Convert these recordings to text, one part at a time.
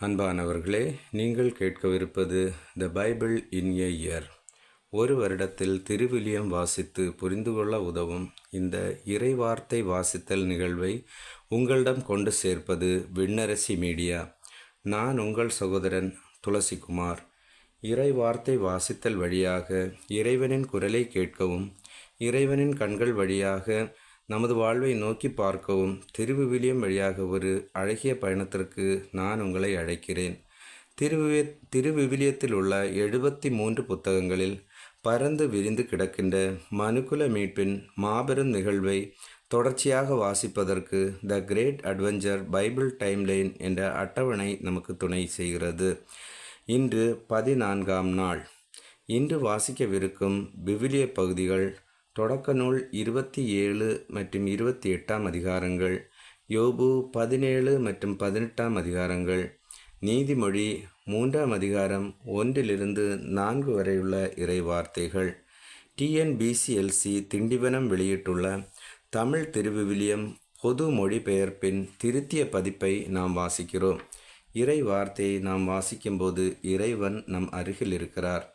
அன்பானவர்களே, நீங்கள் கேட்கவிருப்பது the Bible in a year. ஒரு வருடத்தில் திருவிலியம் வாசித்து புரிந்து கொள்ள உதவும் இந்த இறைவார்த்தை வாசித்தல் நிகழ்வை உங்களிடம் கொண்டு சேர்ப்பது விண்ணரசி மீடியா. நான் உங்கள் சகோதரன் துளசிக்குமார். இறைவார்த்தை வாசித்தல் வழியாக இறைவனின் குரலை கேட்கவும், இறைவனின் கண்கள் வழியாக நமது வாழ்வை நோக்கி பார்க்கவும் திருவிவிலியம் வழியாக ஒரு அழகிய பயணத்திற்கு நான் உங்களை அழைக்கிறேன். திருவிவிலியத்தில் உள்ள 73 புத்தகங்களில் பரந்து விரிந்து கிடக்கின்ற மனுக்குல மீட்பின் மாபெரும் நிகழ்வை தொடர்ச்சியாக வாசிப்பதற்கு the great adventure Bible timeline என்ற அட்டவணை நமக்கு துணை செய்கிறது. இன்று 14ஆம் நாள். இன்று வாசிக்கவிருக்கும் விவிலிய பகுதிகள் தொடக்க நூல் 27 மற்றும் 28ஆம் அதிகாரங்கள், யோபு 17 மற்றும் 18ஆம் அதிகாரங்கள், நீதிமொழி 3ஆம் அதிகாரம் 1-4 வரையுள்ள இறைவார்த்தைகள். TNBCLC திண்டிவனம் வெளியிட்டுள்ள தமிழ் திருவிவிலியம் பொது மொழிபெயர்ப்பின் திருத்திய பதிப்பை நாம் வாசிக்கிறோம். இறை வார்த்தையை நாம் வாசிக்கும்போது இறைவன் நம் அருகில் இருக்கிறார்.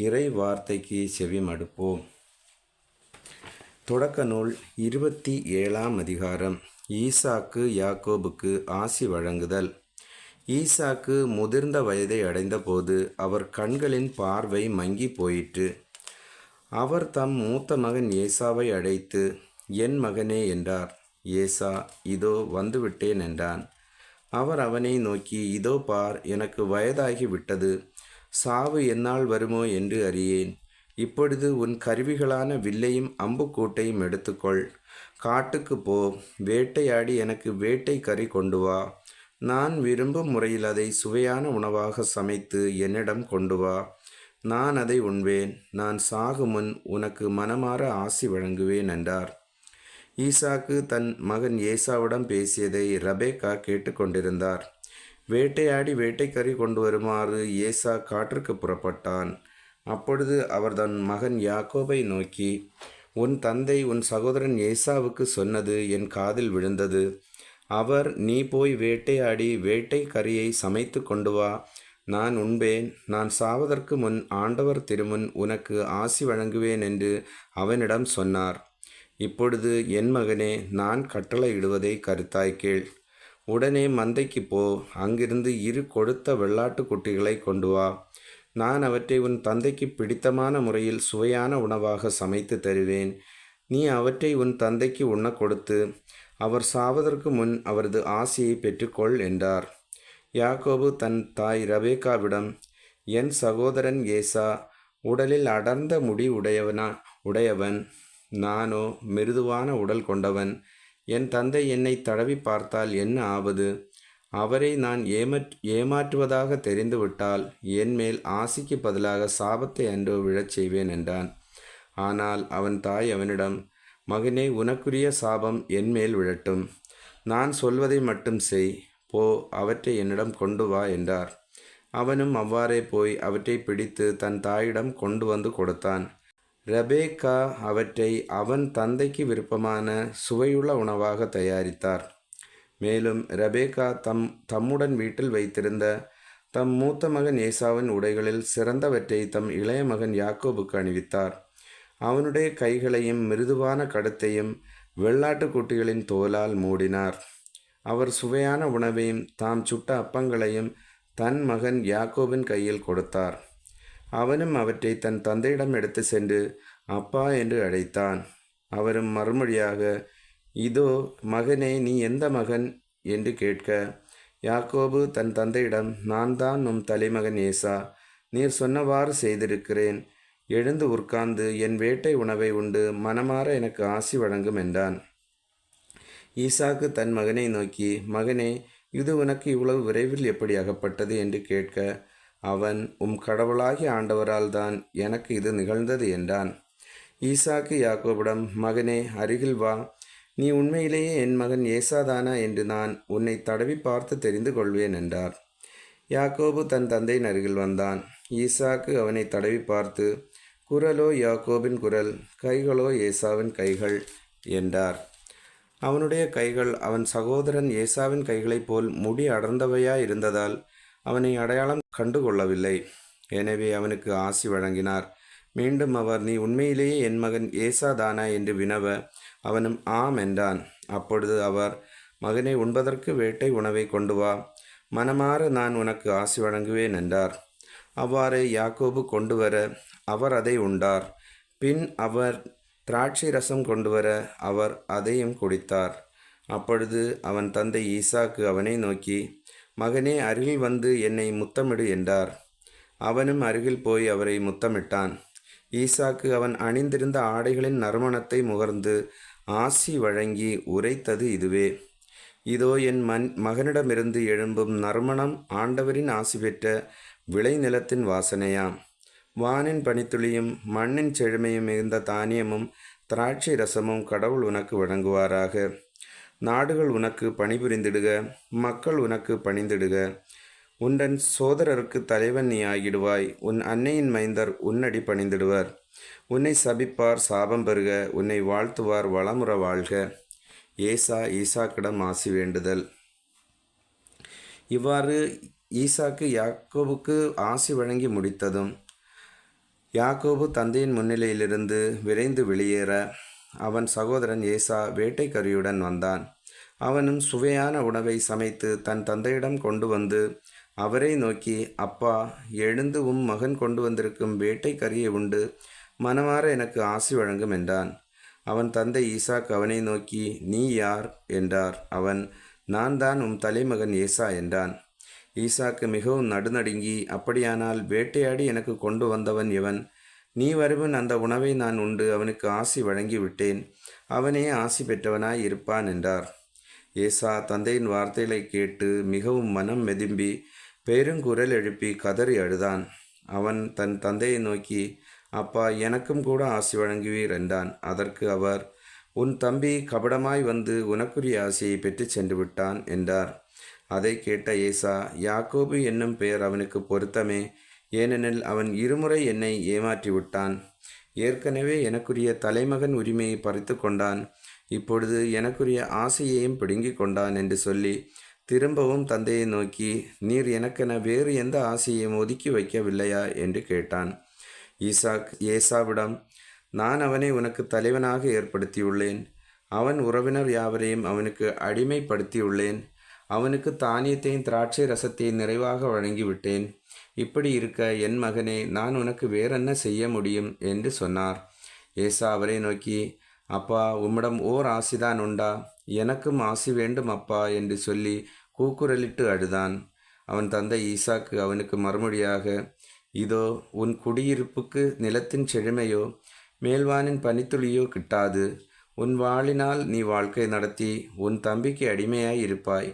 இறை வார்த்தைக்கு செவி மடுப்போம். தொடக்க நூல் 27ஆம் அதிகாரம். ஈசாக்கு யாக்கோபுக்கு ஆசி வழங்குதல். ஈசாக்கு முதிர்ந்த வயதை அடைந்தபோது அவர் கண்களின் பார்வை மங்கி போயிற்று. அவர் தம் மூத்த மகன் ஏசாவை அழைத்து, என் மகனே என்றார். ஏசா, இதோ வந்துவிட்டேன் என்றான். அவர் அவனை நோக்கி, இதோ பார், எனக்கு வயதாகி விட்டது, சாவு என்னால் வருமோ என்று அறியேன். இப்பொழுது உன் கருவிகளான வில்லையும் அம்புக்கூட்டையும் எடுத்துக்கொள், காட்டுக்கு போ, வேட்டையாடி எனக்கு வேட்டை கறி கொண்டு வா. நான் விரும்பும் முறையில் அதை சுவையான உணவாக சமைத்து என்னிடம் கொண்டு வா. நான் அதை உண்பேன். நான் சாகுமுன் உனக்கு மனமாற ஆசி வழங்குவேன் என்றார். ஈசாக்கு தன் மகன் ஏசாவிடம் பேசியதை ரெபெக்கா கேட்டுக்கொண்டிருந்தார். வேட்டையாடி வேட்டைக்கறி கொண்டு வருமாறு ஏசா காற்றுக்கு புறப்பட்டான். அப்பொழுது அவர் தன் மகன் யாக்கோபை நோக்கி, உன் தந்தை உன் சகோதரன் ஏசாவுக்கு சொன்னது என் காதில் விழுந்தது. அவர், நீ போய் வேட்டையாடி வேட்டை கறியை சமைத்து கொண்டு வா, நான் உண்பேன், நான் சாவதற்கு முன் ஆண்டவர் திருமுன் உனக்கு ஆசி வழங்குவேன் என்று அவனிடம் சொன்னார். இப்பொழுது என் மகனே, நான் கட்டளையிடுவதை கருத்தாய் கேள். உடனே மந்தைக்கு போ, அங்கிருந்து 2 கொழுத்த வெள்ளாட்டு குட்டிகளை கொண்டு வா. நான் அவற்றை உன் தந்தைக்கு பிடித்தமான முறையில் சுவையான உணவாக சமைத்து தருவேன். நீ அவற்றை உன் தந்தைக்கு உண்ண கொடுத்து அவர் சாவதற்கு முன் அவரது ஆசியை பெற்றுக்கொள் என்றார். யாக்கோபு தன் தாய் ரெபெக்காவிடம், என் சகோதரன் ஏசா உடலில் அடர்ந்த முடி உடையவன், நானோ மிருதுவான உடல் கொண்டவன். என் தந்தை என்னை தடவி பார்த்தால் என்ன ஆவது? அவரை நான் ஏமாற்றுவதாக தெரிந்துவிட்டால் என் மேல் ஆசிக்கு பதிலாக சாபத்தை அன்றோ விழச் செய்வேன் என்றான். ஆனால் அவன் தாய் அவனிடம், மகனே, உனக்குரிய சாபம் என் மேல் விழட்டும். நான் சொல்வதை மட்டும் செய். போ, அவற்றை என்னிடம் கொண்டு வா என்றார். அவனும் அவ்வாறே போய் அவற்றை பிடித்து தன் தாயிடம் கொண்டு வந்து கொடுத்தான். ரெபெக்கா அவற்றை அவன் தந்தைக்கு விருப்பமான சுவையுள்ள உணவாக தயாரித்தார். மேலும் ரெபெக்கா தம்முடன் வீட்டில் வைத்திருந்த தம் மூத்த மகன் ஏசாவின் உடைகளில் சிறந்தவற்றை தம் இளைய மகன் யாக்கோபுக்கு அணிவித்தார். அவனுடைய கைகளையும் மிருதுவான கழுத்தையும் வெள்ளாட்டு குட்டிகளின் தோலால் மூடினார். அவர் சுவையான உணவையும் தாம் சுட்ட அப்பங்களையும் தன் மகன் யாக்கோபின் கையில் கொடுத்தார். அவனும் அவற்றை தன் தந்தையிடம் எடுத்து சென்று அப்பா என்று அழைத்தான். அவரும் மறுமொழியாக, இதோ மகனே, நீ எந்த மகன் என்று கேட்க, யாக்கோபு தன் தந்தையிடம், நான் தான் உம் தலைமகன் ஏசா. நீர் சொன்னவாறு செய்திருக்கிறேன். எழுந்து உட்கார்ந்து என் வேட்டை உணவை உண்டு மனமாற எனக்கு ஆசி வழங்கும் என்றான். ஈசாக்கு தன் மகனை நோக்கி, மகனே, இது உனக்கு இவ்வளவு விரைவில் எப்படி அகப்பட்டது என்று கேட்க, அவன், உம் கடவுளாகிய ஆண்டவரால் தான் எனக்கு இது நிகழ்ந்தது என்றான். ஈசாக்கு யாக்கோபிடம், மகனே, அருகில் வா. நீ உண்மையிலேயே என் மகன் ஏசாதானா என்று நான் உன்னை தடவி பார்த்து தெரிந்து கொள்வேன் என்றார். யாக்கோபு தன் தந்தையின் அருகில் வந்தான். ஈசாக்கு அவனை தடவி பார்த்து, குரலோ யாக்கோபின் குரல், கைகளோ ஏசாவின் கைகள் என்றார். அவனுடைய கைகள் அவன் சகோதரன் ஏசாவின் கைகளைப் போல் முடி அடர்ந்தவையாயிருந்ததால் அவனை அடையாளம் கண்டுகொள்ளவில்லை. எனவே அவனுக்கு ஆசி வழங்கினார். மீண்டும் அவர், நீ உண்மையிலேயே என் மகன் ஏசாதானா என்று வினவ, அவனும் ஆம் என்றான். அப்பொழுது அவர், மகனை, உண்பதற்கு வேட்டை உணவை கொண்டு வா, மனமாற நான் உனக்கு ஆசி வழங்குவேன் என்றார். அவ்வாறு யாக்கோபு கொண்டு வர அவர் அதை உண்டார். பின் அவர் திராட்சை ரசம் கொண்டு வர அவர் அதையும் குடித்தார். அப்பொழுது அவன் தந்தை ஈசாக்கு அவனை நோக்கி, மகனே, அருகில் வந்து என்னை முத்தமிடு என்றார். அவனும் அருகில் போய் அவரை முத்தமிட்டான். ஈசாக்கு அவன் அணிந்திருந்த ஆடைகளின் நறுமணத்தை முகர்ந்து ஆசி வழங்கி உரைத்தது இதுவே: இதோ என் மகனிடமிருந்து எழும்பும் நறுமணம் ஆண்டவரின் ஆசி பெற்ற விளைநிலத்தின் வாசனையாம். வானின் பனித்துளியும் மண்ணின் செழுமையும் மிகுந்த தானியமும் திராட்சை ரசமும் கடவுள் உனக்கு வழங்குவாராக. நாடுகள் உனக்கு பணிபுரிந்திடுக, மக்கள் உனக்கு பணிந்திடுக. உன்றன் சோதரருக்கு தலைவன் நீ ஆகிடுவாய். உன் அன்னையின் மைந்தர் உன்னடி பணிந்திடுவர். உன்னை சபிப்பார் சாபம் பெறுக, உன்னை வாழ்த்துவார் வளமுற வாழ்க. ஈசாக்கிடம் ஆசி வேண்டுதல். இவ்வாறு ஈசாக்கு யாக்கோபுக்கு ஆசி வழங்கி முடித்ததும், யாக்கோபு தந்தையின் முன்னிலையிலிருந்து விரைந்து வெளியேற அவன் சகோதரன் ஏசா வேட்டைக்கரியுடன் வந்தான். அவனும் சுவையான உணவை சமைத்து தன் தந்தையிடம் கொண்டு வந்து அவரை நோக்கி, அப்பா, எழுந்து மகன் கொண்டு வந்திருக்கும் வேட்டைக்கரியை உண்டு மனமாற எனக்கு ஆசி வழங்கும் என்றான். அவன் தந்தை ஈசாக் அவனை நோக்கி, நீ யார் என்றார். அவன், நான் தான் தலைமகன் ஏசா என்றான். ஈசாக்கு மிகவும் நடுநடுங்கி, அப்படியானால் வேட்டையாடி எனக்கு கொண்டு வந்தவன் எவன்? நீ வருவன் அந்த உணவை நான் உண்டு அவனுக்கு ஆசி வழங்கி விட்டேன். அவனே ஆசி பெற்றவனாய் இருப்பான் என்றார். ஏசா தந்தையின் வார்த்தைகளை கேட்டு மிகவும் மனம் மெதும்பி பெருங்குரல் எழுப்பி கதறி அழுதான். அவன் தன் தந்தையை நோக்கி, அப்பா, எனக்கும் கூட ஆசி வழங்குவீர் என்றான். அதற்கு அவர், உன் தம்பி கபடமாய் வந்து உனக்குரிய ஆசையை பெற்று சென்று விட்டான் என்றார். அதை கேட்ட ஏசா, யாக்கோபு என்னும் பெயர் அவனுக்கு பொருத்தமே, ஏனெனில் அவன் இருமுறை என்னை ஏமாற்றி விட்டான். ஏற்கனவே எனக்குரிய தலைமகன் உரிமையை பறித்து கொண்டான், இப்பொழுது எனக்குரிய ஆசையையும் பிடுங்கிக் கொண்டான் என்று சொல்லி திரும்பவும் தந்தையை நோக்கி, நீர் எனக்கென வேறு எந்த ஆசையையும் ஒதுக்கி வைக்கவில்லையா என்று கேட்டான். ஈசாக் ஏசாவிடம், நான் அவனை உனக்கு தலைவனாக ஏற்படுத்தியுள்ளேன். அவன் உறவினர் யாவரையும் அவனுக்கு அடிமைப்படுத்தியுள்ளேன். அவனுக்கு தானியத்தையும் திராட்சை ரசத்தையும் நிறைவாக வழங்கிவிட்டேன். இப்படி இருக்க என் மகனே, நான் உனக்கு வேறென்ன செய்ய முடியும் என்று சொன்னார். ஏசா அவரை நோக்கி, அப்பா, உம்மிடம் ஓர் ஆசிதான் உண்டா? எனக்கும் ஆசி வேண்டும் அப்பா என்று சொல்லி கூக்குரலிட்டு அழுதான். அவன் தந்தை ஈசாக்கு அவனுக்கு மறுமொழியாக, இதோ உன் குடியிருப்புக்கு நிலத்தின் செழுமையோ மேல்வானின் பனித்துளியோ கிட்டாது. உன் வாளினால் நீ வாழ்க்கை நடத்தி உன் தம்பிக்கு அடிமையாய் இருப்பாய்.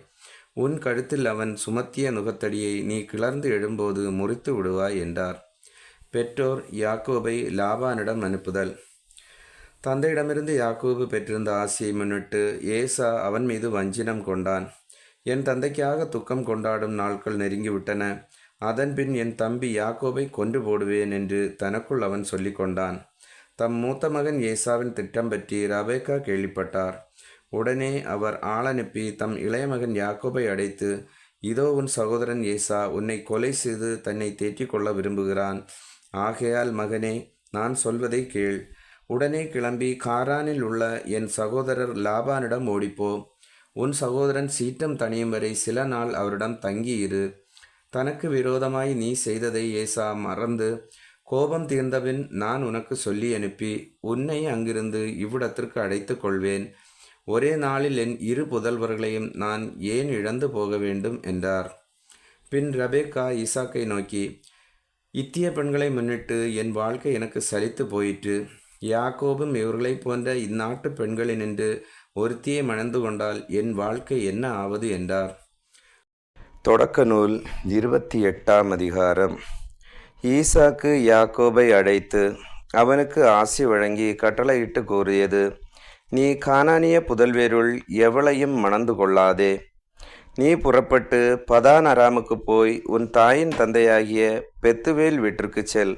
உன் கழுத்தில் அவன் சுமத்திய நுகத்தடியை நீ கிளர்ந்து எழும்போது முறித்து விடுவாய் என்றார். பெற்றோர் யாக்கோபை லாபானிடம் அனுப்புதல். தந்தையிடமிருந்து யாக்கோபு பெற்றிருந்த ஆசையை முன்னிட்டு ஏசா அவன் மீது வஞ்சினம் கொண்டான். என் தந்தைக்காக துக்கம் கொண்டாடும் நாட்கள் நெருங்கிவிட்டன. அதன்பின் என் தம்பி யாக்கோபை கொன்று போடுவேன் என்று தனக்குள் அவன் சொல்லி கொண்டான். தம் மூத்த மகன் ஏசாவின் திட்டம் பற்றி ரபேக்கா கேள்விப்பட்டார். உடனே அவர் ஆளனுப்பி தம் இளைய மகன் யாக்கோபை அடைத்து, இதோ உன் சகோதரன் ஏசா உன்னை கொலை செய்து தன்னை தேற்றிக் கொள்ள விரும்புகிறான். ஆகையால் மகனே, நான் சொல்வதை கேள். உடனே கிளம்பி காரானில் உள்ள என் சகோதரர் லாபானிடம் ஓடிப்போ. உன் சகோதரன் சீற்றம் தணியும் வரை சில நாள் அவரிடம் தங்கியிரு. தனக்கு விரோதமாய் நீ செய்ததை ஏசா மறந்து கோபம் தீர்ந்தபின் நான் உனக்கு சொல்லி அனுப்பி உன்னை அங்கிருந்து இவ்விடத்திற்கு அழைத்து கொள்வேன். ஒரே நாளில் என் இரு புதல்வர்களையும் நான் ஏன் இழந்து போக வேண்டும் என்றார். பின் ரெபெக்கா ஈசாக்கை நோக்கி, இத்திய பெண்களை முன்னிட்டு என் வாழ்க்கை எனக்கு சலித்து போயிற்று. யாக்கோபும் இவர்களைப் போன்ற இந்நாட்டு பெண்களினின்று ஒருத்தியை மணந்து கொண்டால் என் வாழ்க்கை என்ன ஆவது என்றார். தொடக்க நூல் 28ஆம் அதிகாரம். ஈசாக்கு யாக்கோபை அழைத்து அவனுக்கு ஆசி வழங்கி கட்டளையிட்டு கூறியது: நீ கானானிய புதல்வேருள் எவளையும் மணந்து கொள்ளாதே. நீ புறப்பட்டு பதான் அராமுக்கு போய் உன் தாயின் தந்தையாகிய பெத்துவேல் வீட்டிற்கு செல்.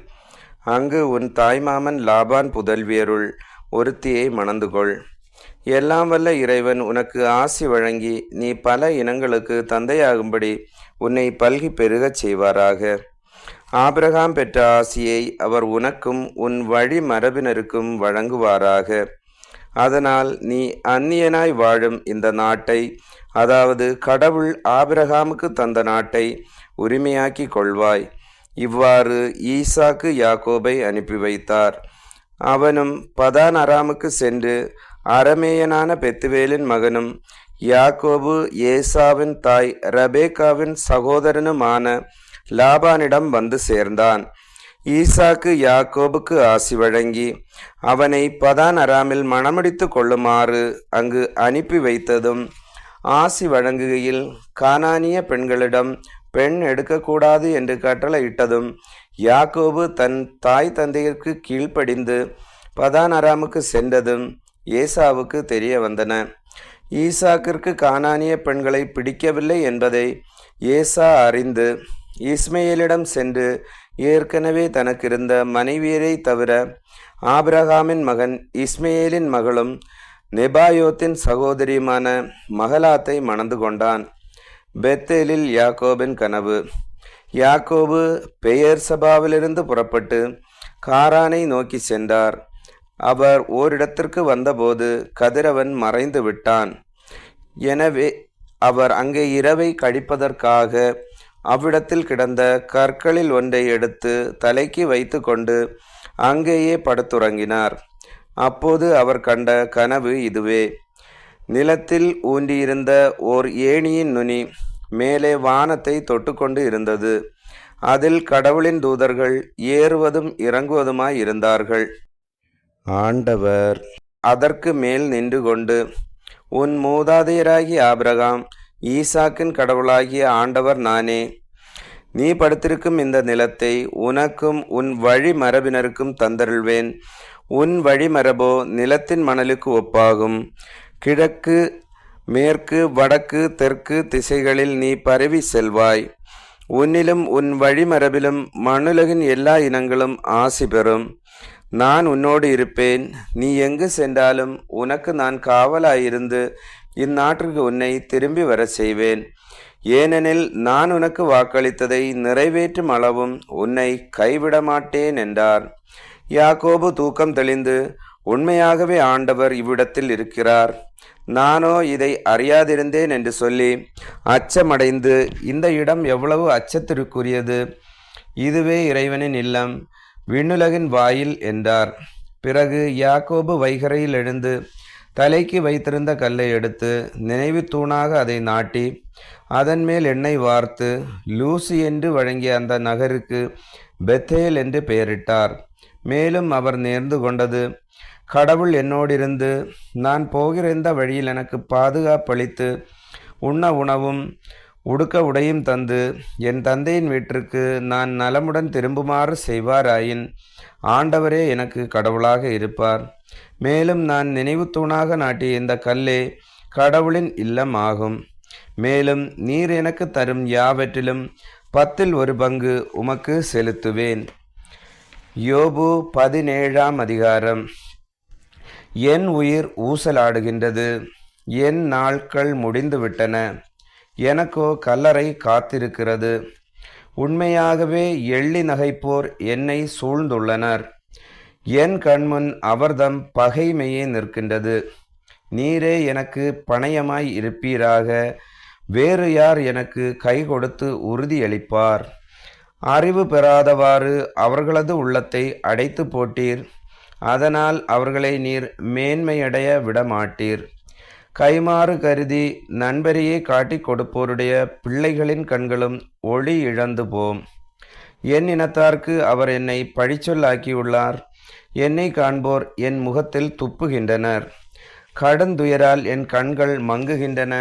அங்கு உன் தாய்மாமன் லாபான் புதல்வியருள் ஒருத்தியை மணந்து கொள். எல்லாம் வல்ல இறைவன் உனக்கு ஆசி வழங்கி நீ பல இனங்களுக்கு தந்தையாகும்படி உன்னை பல்கி பெருகச் செய்வாராக. ஆபிரகாம் பெற்ற ஆசியை அவர் உனக்கும் உன் வழி மரபினருக்கும் வழங்குவாராக. அதனால் நீ அந்நியனாய் வாழும் இந்த நாட்டை, அதாவது கடவுள் ஆபிரகாமுக்கு தந்த நாட்டை உரிமையாக்கி கொள்வாய். இவ்வாறு ஈசாக்கு யாக்கோபை அனுப்பி வைத்தார். அவனும் பதான் அராமுக்கு சென்று அரமேயனான பெத்துவேலின் மகனும் யாக்கோபு ஏசாவின் தாய் ரபேக்காவின் சகோதரனுமான லாபானிடம் வந்து சேர்ந்தான். ஈசாக்கு யாக்கோபுக்கு ஆசி வழங்கி அவனை பதான் அராமில் மணமுடித்து கொள்ளுமாறு அங்கு அனுப்பி வைத்ததும், ஆசி வழங்குகையில் கானானிய பெண்களிடம் பெண் எடுக்கக்கூடாது என்று கட்டளையிட்டதும், யாக்கோபு தன் தாய் தந்தையருக்கு கீழ்ப்படிந்து பதான் அராமுக்கு சென்றதும் ஏசாவுக்கு தெரிய வந்தன. ஈசாக்கிற்கு கானானிய பெண்களை பிடிக்கவில்லை என்பதை ஏசா அறிந்து இஸ்மேலிடம் சென்று ஏற்கனவே தனக்கிருந்த மனைவியரை தவிர ஆபிரகாமின் மகன் இஸ்மேலின் மகளும் நெபாயோத்தின் சகோதரியுமான மகலாத்தை மணந்து கொண்டான். பெத்தேலில் யாக்கோபின் கனவு. யாக்கோபு பெயர் சபாவிலிருந்து புறப்பட்டு காரானை நோக்கி சென்றார். அவர் ஓரிடத்திற்கு வந்தபோது கதிரவன் மறைந்து விட்டான். எனவே அவர் அங்கே இரவை கழிப்பதற்காக அவ்விடத்தில் கிடந்த கற்களில் ஒன்றை எடுத்து தலைக்கு வைத்து கொண்டு அங்கேயே படுத்துறங்கினார். அப்போது அவர் கண்ட கனவு இதுவே. நிலத்தில் ஊன்றியிருந்த ஓர் ஏணியின் நுனி மேலே வானத்தை தொட்டுக்கொண்டு இருந்தது. அதில் கடவுளின் தூதர்கள் ஏறுவதும் இறங்குவதுமாய் இருந்தார்கள். ஆண்டவர் அதற்கு மேல் நின்று கொண்டு, உன் மூதாதையராகிய ஆபிரகாம் ஈசாக்கின் கடவுளாகிய ஆண்டவர் நானே. நீ படுத்திருக்கும் இந்த நிலத்தை உனக்கும் உன் வழி மரபினருக்கும் தந்தருள்வேன். உன் வழிமரபோ நிலத்தின் மணலுக்கு ஒப்பாகும். கிழக்கு மேற்கு வடக்கு தெற்கு திசைகளில் நீ பரவி செல்வாய். உன்னிலும் உன் வழிமரபிலும் மண்ணுலகின் எல்லா இனங்களும் ஆசி பெறும். நான் உன்னோடு இருப்பேன். நீ எங்கு சென்றாலும் உனக்கு நான் காவலாயிருந்து இந்நாட்டிற்கு உன்னை திரும்பி வர செய்வேன். ஏனெனில் நான் உனக்கு வாக்களித்ததை நிறைவேற்றும் அளவும் உன்னை கைவிட மாட்டேன் என்றார். யாக்கோபு தூக்கம் தெளிந்து, உண்மையாகவே ஆண்டவர் இவ்விடத்தில் இருக்கிறார், நானோ இதை அறியாதிருந்தேன் என்று சொல்லி அச்சமடைந்து, இந்த இடம் எவ்வளவு அச்சத்திற்குரியது! இதுவே இறைவனின் இல்லம், விண்ணுலகின் வாயில் என்றார். பிறகு யாக்கோபு வைகரையில் எழுந்து தலைக்கு வைத்திருந்த கல்லை எடுத்து நினைவு தூணாக அதை நாட்டி அதன் மேல் எண்ணெய் வார்த்து லூசி என்று வழங்கிய அந்த நகருக்கு பெத்தேல் என்று பெயரிட்டார். மேலும் அவர் நேர்ந்து கொண்டது, கடவுள் என்னோடிருந்து நான் போகிற இந்த வழியில் எனக்கு பாதுகாப்பளித்து உண்ண உணவும் உடுக்க உடையும் தந்து என் தந்தையின் வீட்டிற்கு நான் நலமுடன் திரும்புமாறு செய்வாராயின் ஆண்டவரே எனக்கு கடவுளாக இருப்பார். மேலும் நான் நினைவு தூணாக நாட்டிய இந்த கல்லே கடவுளின் இல்லம் ஆகும். மேலும் நீர் எனக்கு தரும் யாவற்றிலும் 10 உமக்கு செலுத்துவேன். யோபு 17ஆம் அதிகாரம். என் உயிர் ஊசலாடுகின்றது, என் நாட்கள் முடிந்துவிட்டன, எனக்கோ கல்லறை காத்திருக்கிறது. உண்மையாகவே எள்ளி நகைப்போர் என்னை சூழ்ந்துள்ளனர். என் கண்முன் அவர்தம் பகைமையே நிற்கின்றது. நீரே எனக்கு பணயமாய் இருப்பீராக. வேறு யார் எனக்கு கை கொடுத்து உறுதியளிப்பார்? அறிவு பெறாதவாறு அவர்களது உள்ளத்தை அடைத்து போட்டீர். அதனால் அவர்களை நீர் மேன்மையடைய விடமாட்டீர். கைமாறு கருதி நண்பரையே காட்டிக் கொடுப்போருடைய பிள்ளைகளின் கண்களும் ஒளி இழந்து போம். என் இனத்தார்க்கு அவர் என்னை பழிச்சொல்லாக்கியுள்ளார். என்னை காண்போர் என் முகத்தில் துப்புகின்றனர். கடுந்துயரால் என் கண்கள் மங்குகின்றன,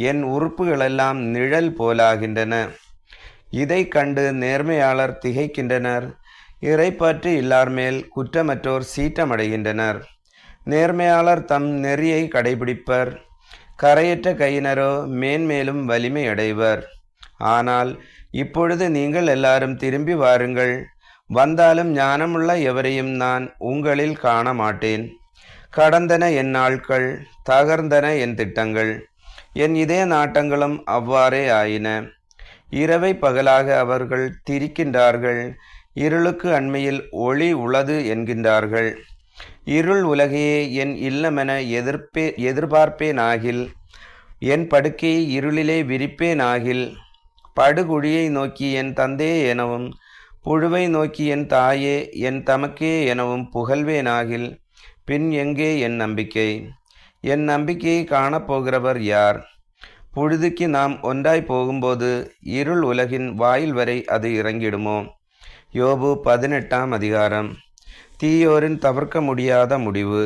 என் உறுப்புகளெல்லாம் நிழல் போலாகின்றன. இதை கண்டு நேர்மையாளர் திகைக்கின்றனர். இறைப்பற்று இல்லார் மேல் குற்றமற்றோர் சீற்றமடைகின்றனர். நேர்மையாளர் தம் நெறியை கடைபிடிப்பர். கரையற்ற கையினரோ மேன்மேலும் வலிமை அடைவர். ஆனால் இப்பொழுது நீங்கள் எல்லாரும் திரும்பி வாருங்கள். வந்தாலும் ஞானமுள்ள எவரையும் நான் உங்களில் காண மாட்டேன். கடந்தன என் நாட்கள், தகர்ந்தன என் திட்டங்கள், என் இதய நாட்டங்களும் அவ்வாறே ஆயின. இரவை பகலாக அவர்கள் திரிக்கின்றார்கள், இருளுக்கு அண்மையில் ஒளி உளது என்கின்றார்கள். இருள் உலகையே என் இல்லமென எதிர்பார்ப்பேனாகில், என் படுக்கையை இருளிலே விரிப்பேனாகில், படுகுழியை நோக்கி என் தந்தையே எனவும், புழுவை நோக்கி என் தாயே என் தமக்கே எனவும் புகழ்வேனாகில், பின் எங்கே என் நம்பிக்கை? என் நம்பிக்கையை காணப்போகிறவர் யார்? புழுதிக்கு நாம் ஒன்றாய் போகும்போது இருள் உலகின் வாயில் வரை அது இறங்கிடுமோ? யோபு 18ஆம் அதிகாரம். தீயோரின் தவிர்க்க முடியாத முடிவு.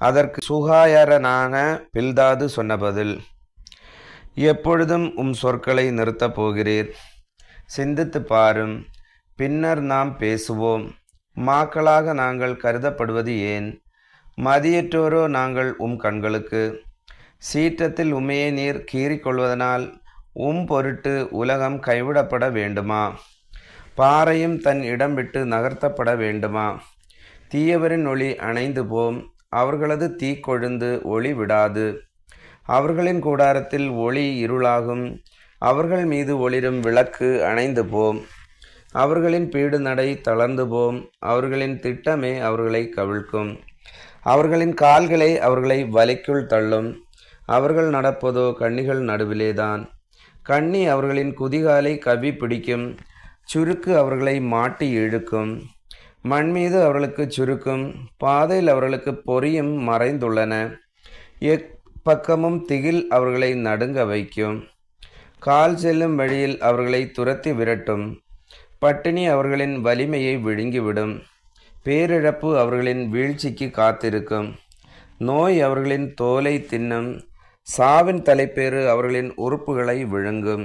அதற்கு சுகாயரனான பில்தாது சொன்ன பதில்: எப்பொழுதும் சொற்களை நிறுத்தப் போகிறீர்? சிந்தித்து பாரும், பின்னர் நாம் பேசுவோம். மாக்களாக நாங்கள் கருதப்படுவது ஏன்? மதியற்றோரோ நாங்கள் கண்களுக்கு. சீற்றத்தில் உம்மையே நீர் கீறிக்கொள்வதனால் பொருட்டு உலகம் கைவிடப்பட வேண்டுமா? பாறையும் தன் இடம் விட்டு நகர்த்தப்பட வேண்டுமா? தீயவரின் ஒளி அணைந்து போம், அவர்களது தீக்கொழுந்து ஒளி விடாது. அவர்களின் கூடாரத்தில் ஒளி இருளாகும், அவர்கள் மீது ஒளிரும் விளக்கு அணைந்து போம். அவர்களின் பீடு நடை தளர்ந்து போம், அவர்களின் திட்டமே அவர்களை கவிழ்க்கும். அவர்களின் கால்களை அவர்களை வலைக்குள் தள்ளும், அவர்கள் நடப்பதோ கண்ணிகள் நடுவிலேதான். கண்ணி அவர்களின் குதிகாலை கவி பிடிக்கும், சுருக்கு அவர்களை மாட்டி இழுக்கும். மண் மீது அவர்களுக்கு சுருக்கும், பாதையில் அவர்களுக்கு பொறியும் மறைந்துள்ளன. எப்பக்கமும் திகில் அவர்களை நடுங்க வைக்கும். கால் செல்லும் வழியில் அவர்களை துரத்தி விரட்டும். பட்டினி அவர்களின் வலிமையை விழுங்கிவிடும். பேரிழப்பு அவர்களின் வீழ்ச்சிக்கு காத்திருக்கும். நோய் அவர்களின் தோலை தின்னும், சாவின் தலைப்பேறு அவர்களின் உறுப்புகளை விழுங்கும்.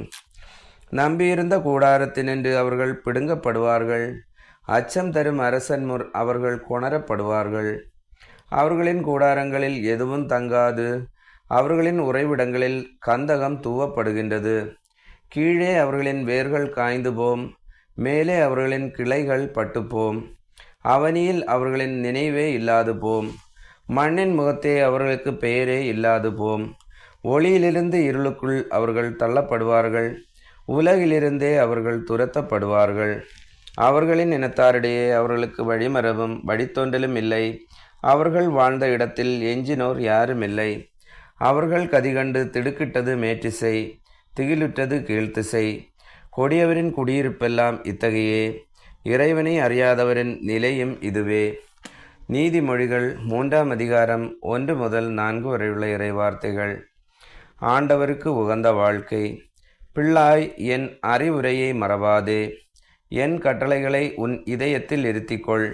நம்பியிருந்த கூடாரத்தினின்று அவர்கள் பிடுங்கப்படுவார்கள். அச்சம் தரும் அரசன் முன் அவர்கள் கொணரப்படுவார்கள். அவர்களின் கூடாரங்களில் எதுவும் தங்காது, அவர்களின் உறைவிடங்களில் கந்தகம் தூவப்படுகின்றது. கீழே அவர்களின் வேர்கள் காய்ந்து போம், மேலே அவர்களின் கிளைகள் பட்டுப்போம். அவனியில் அவர்களின் நினைவே இல்லாது போம், மண்ணின் முகத்தே அவர்களுக்கு பெயரே இல்லாது போம். ஒளியிலிருந்து இருளுக்குள் அவர்கள் தள்ளப்படுவார்கள், உலகிலிருந்தே அவர்கள் துரத்தப்படுவார்கள். அவர்களின் இனத்தாரிடையே அவர்களுக்கு வழிமரபும் வழித்தோன்றலும் இல்லை. அவர்கள் வாழ்ந்த இடத்தில் எஞ்சினோர் யாரும் இல்லை. அவர்கள் கதிகண்டு திடுக்கிட்டது மேற்றிசை, திகிலுற்றது கீழ்த்திசை. கொடியவரின் குடியிருப்பெல்லாம் இத்தகையே, இறைவனை அறியாதவரின் நிலையும் இதுவே. நீதிமொழிகள் 3ஆம் அதிகாரம் 1 முதல் 4 வரையுள்ள இறைவார்த்தைகள். ஆண்டவருக்கு உகந்த வாழ்க்கை. பிள்ளாய், என் அறிவுரையை மறவாதே. என் கட்டளைகளை உன் இதயத்தில் இருத்திக்கொள்.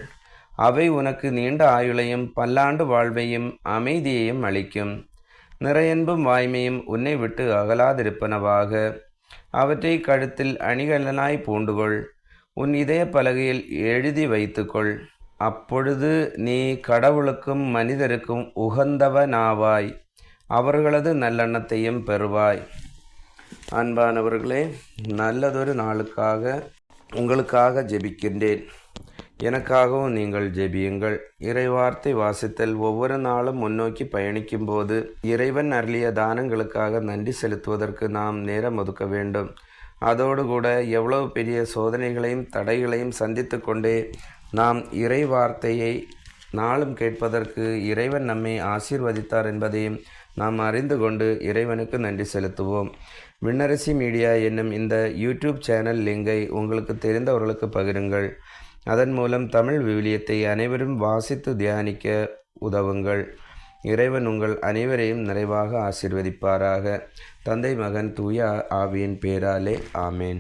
அவை உனக்கு நீண்ட ஆயுளையும் பல்லாண்டு வாழ்வையும் அமைதியையும் அளிக்கும். நிறையன்பும் வாய்மையும் உன்னை விட்டு அகலாதிருப்பனவாக. அவற்றை கழுத்தில் அணிகலனாய் பூண்டுகொள். உன் இதய பலகையில் எழுதி வைத்துக்கொள். அப்பொழுது நீ கடவுளுக்கும் மனிதருக்கும் உகந்தவனாவாய், அவர்களது நல்லெண்ணத்தையும் பெறுவாய். அன்பானவர்களே, நல்லதொரு நாளுக்காக உங்களுக்காக ஜெபிக்கின்றேன். எனக்காகவும் நீங்கள் ஜெபியுங்கள். இறைவார்த்தை வாசித்தல். ஒவ்வொரு நாளும் முன்னோக்கி பயணிக்கும் போது இறைவன் அருளிய தானங்களுக்காக நன்றி செலுத்துவதற்கு நாம் நேரம் ஒதுக்க வேண்டும். அதோடு கூட எவ்வளவு பெரிய சோதனைகளையும் தடைகளையும் சந்தித்து கொண்டே நாம் இறை வார்த்தையை நாளும் கேட்பதற்கு இறைவன் நம்மை ஆசீர்வதித்தார் என்பதையும் நாம் அறிந்து கொண்டு இறைவனுக்கு நன்றி செலுத்துவோம். விண்ணரசி மீடியா என்னும் இந்த யூடியூப் சேனல் லிங்கை உங்களுக்கு தெரிந்தவர்களுக்கு பகிருங்கள். அதன் மூலம் தமிழ் விவிலியத்தை அனைவரும் வாசித்து தியானிக்க உதவுங்கள். இறைவன் உங்கள் அனைவரையும் நிறைவாக ஆசீர்வதிப்பாராக. தந்தை, மகன், தூய ஆவியின் பேராலே ஆமேன்.